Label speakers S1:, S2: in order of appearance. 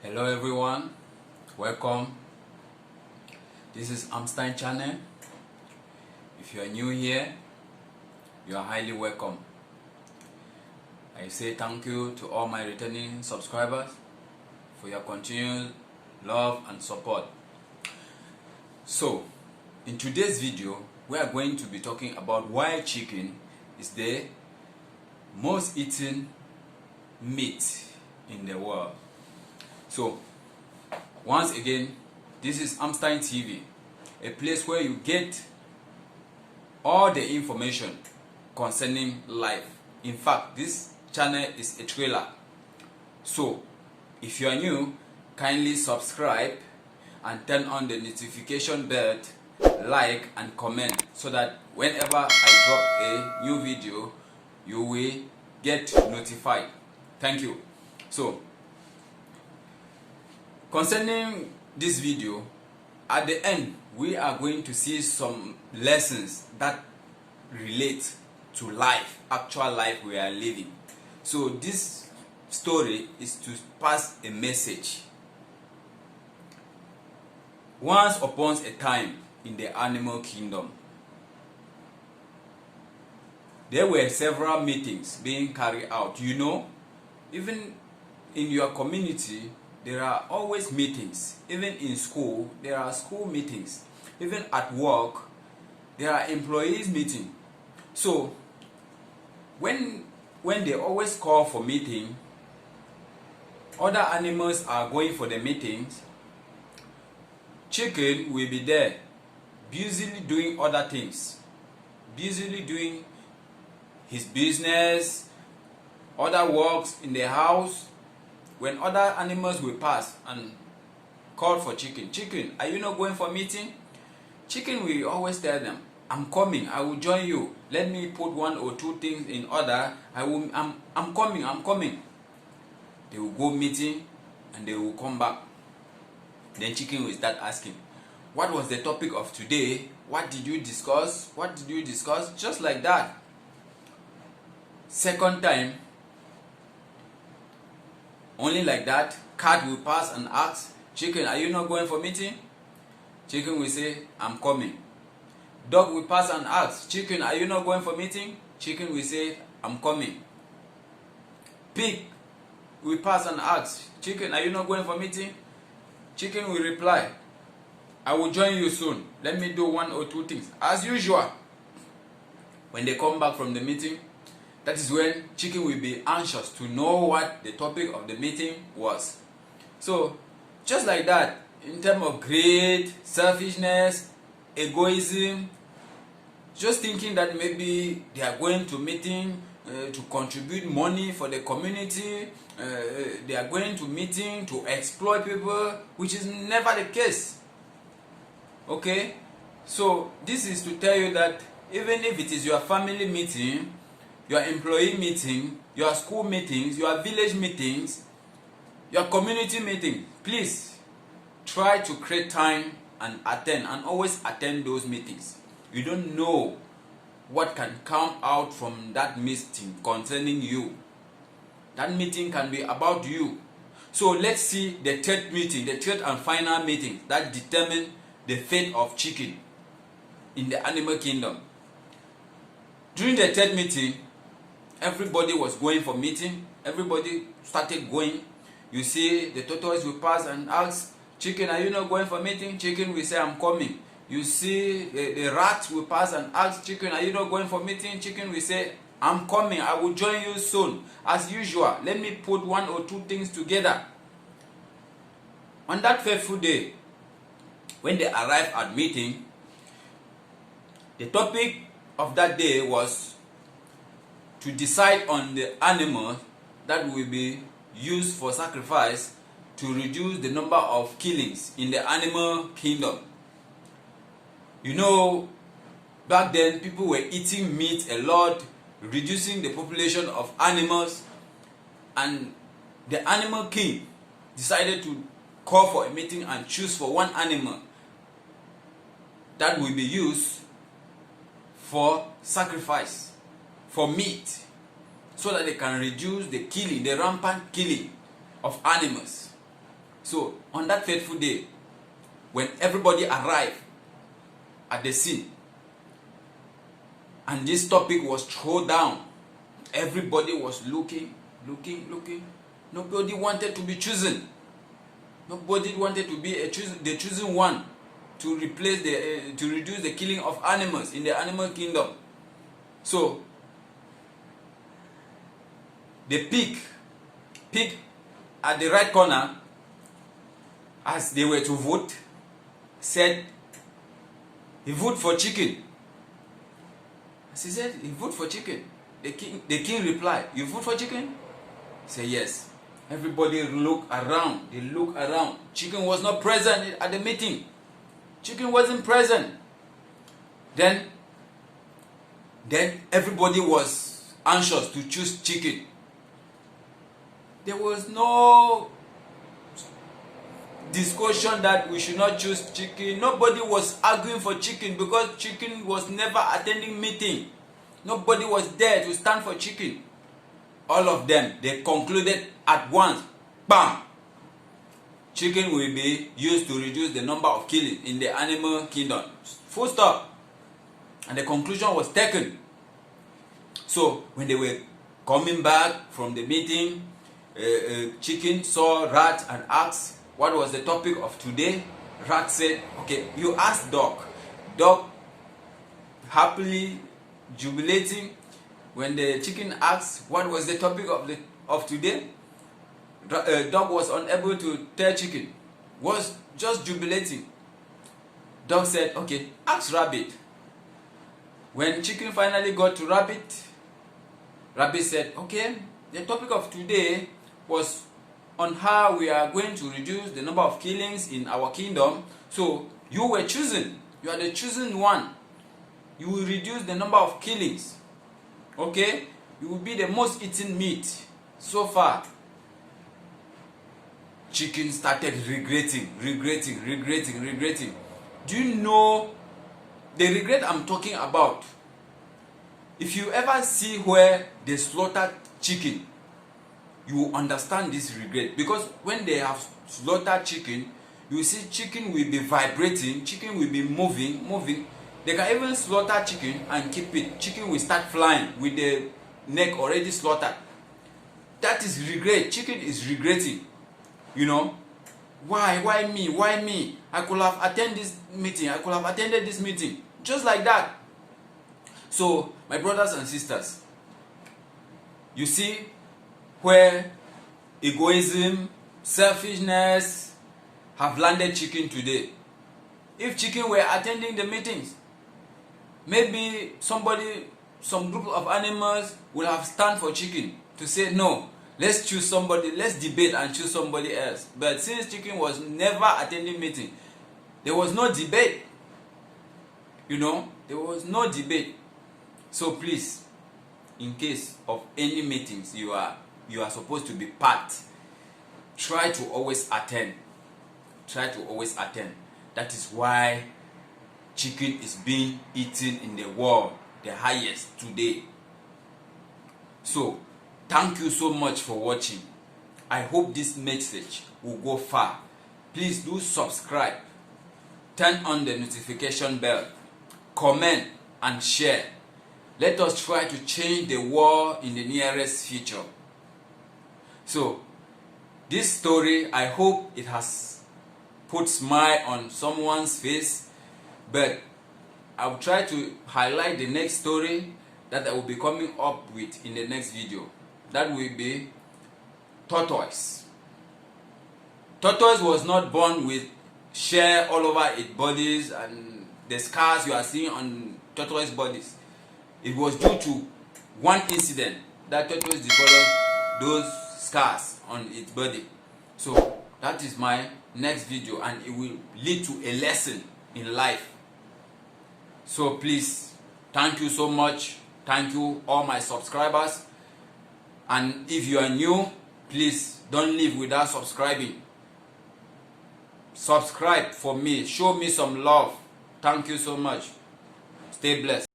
S1: Hello everyone, welcome. This is Emstine channel. If you are new here, you are highly welcome. I say thank you to all my returning subscribers for your continued love and support. So, in today's video, we are going to be talking about why chicken is the most eaten meat in the world. So, once again, this is Emstine TV, a place where you get all the information concerning life. In fact, this channel is a trailer. So, if you are new, kindly subscribe and turn on the notification bell, like and comment, so that whenever I drop a new video, you will get notified. Thank you. So, concerning this video, at the end we are going to see some lessons that relate to life, actual life we are living. So this story is to pass a message. Once upon a time in the animal kingdom, there were several meetings being carried out. You know, even in your community, there are always meetings. Even in school, there are school meetings. Even at work, there are employees meeting. So, when they always call for meeting, other animals are going for the meetings. Chicken will be there, busily doing other things, busily doing his business, other works in the house. When other animals will pass and call for chicken, chicken, are you not going for meeting? Chicken will always tell them, I'm coming, I will join you. Let me put one or two things in order. I'm coming. They will go meeting and they will come back. Then chicken will start asking, what was the topic of today? What did you discuss? What did you discuss? Just like that. Second time, only like that, cat will pass and ask, chicken, are you not going for meeting? Chicken will say, I'm coming. Dog will pass and ask, chicken, are you not going for meeting? Chicken will say, I'm coming. Pig will pass and ask, chicken, are you not going for meeting? Chicken will reply, I will join you soon. Let me do one or two things. As usual, when they come back from the meeting, that is when chicken will be anxious to know what the topic of the meeting was. So, just like that, in terms of greed, selfishness, egoism, just thinking that maybe they are going to meeting to contribute money for the community, they are going to meeting to exploit people, which is never the case. Okay? So, this is to tell you that even if it is your family meeting, your employee meeting, your school meetings, your village meetings, your community meeting, please try to create time and attend, and always attend those meetings. You don't know what can come out from that meeting concerning you. That meeting can be about you. So let's see the third meeting, the third and final meeting that determine the fate of chicken in the animal kingdom. During the third meeting, everybody was going for meeting. Everybody started going. You see, the tortoise will pass and ask, chicken, are you not going for meeting? Chicken will say, I'm coming. You see, the rat will pass and ask, chicken, are you not going for meeting? Chicken will say, I'm coming, I will join you soon. As usual, let me put one or two things together. On that fateful day, when they arrived at meeting, the topic of that day was to decide on the animal that will be used for sacrifice to reduce the number of killings in the animal kingdom. You know, back then people were eating meat a lot, reducing the population of animals, and the animal king decided to call for a meeting and choose for one animal that will be used for sacrifice, for meat, so that they can reduce the killing, the rampant killing of animals. So on that fateful day, when everybody arrived at the scene and this topic was thrown down, everybody was looking. Nobody wanted to be chosen. Nobody wanted to be the chosen one to replace to reduce the killing of animals in the animal kingdom. So the pig at the right corner, as they were to vote, said he vote for chicken. As he said he vote for chicken, the king replied, "You vote for chicken?" He said yes. Everybody look around. They look around. Chicken was not present at the meeting. Chicken wasn't present. Then everybody was anxious to choose chicken. There was no discussion that we should not choose chicken. Nobody was arguing for chicken because chicken was never attending meeting. Nobody was there to stand for chicken. All of them, they concluded at once, bam! Chicken will be used to reduce the number of killings in the animal kingdom. Full stop. And the conclusion was taken. So when they were coming back from the meeting, chicken saw rat and asked, what was the topic of today? Rat said, okay, you ask dog. Dog, happily jubilating, when the chicken asked what was the topic of today, dog was unable to tell chicken, was just jubilating. Dog said, okay, ask rabbit. When chicken finally got to rabbit, rabbit said, okay, the topic of today was on how we are going to reduce the number of killings in our kingdom. So you were chosen. You are the chosen one. You will reduce the number of killings. Okay? You will be the most eaten meat so far. Chicken started regretting. Do you know the regret I'm talking about? If you ever see where they slaughtered chicken, you will understand this regret. Because when they have slaughtered chicken, you see chicken will be vibrating, chicken will be moving. They can even slaughter chicken and keep it. Chicken will start flying with the neck already slaughtered. That is regret. Chicken is regretting. You know, why me? I could have attended this meeting. Just like that. So, my brothers and sisters, you see where egoism, selfishness have landed chicken today. If chicken were attending the meetings, maybe some group of animals will have stand for chicken to say, no, let's choose somebody, let's debate and choose somebody else. But since chicken was never attending meeting, there was no debate. You know, there was no debate. So please, in case of any meetings you are supposed to be part, try to always attend. That is why chicken is being eaten in the world, the highest today. So, thank you so much for watching. I hope this message will go far. Please do subscribe, turn on the notification bell, comment and share. Let us try to change the world in the nearest future. So, this story, I hope it has put smile on someone's face, but I'll try to highlight the next story that I will be coming up with in the next video. That will be tortoise. Tortoise was not born with hair all over its bodies and the scars you are seeing on tortoise bodies. It was due to one incident that tortoise developed those scars on its body. So that is my next video, and it will lead to a lesson in life. So please, thank you so much. Thank you all my subscribers. And if you are new, please don't leave without subscribing. Subscribe for me. Show me some love. Thank you so much. Stay blessed.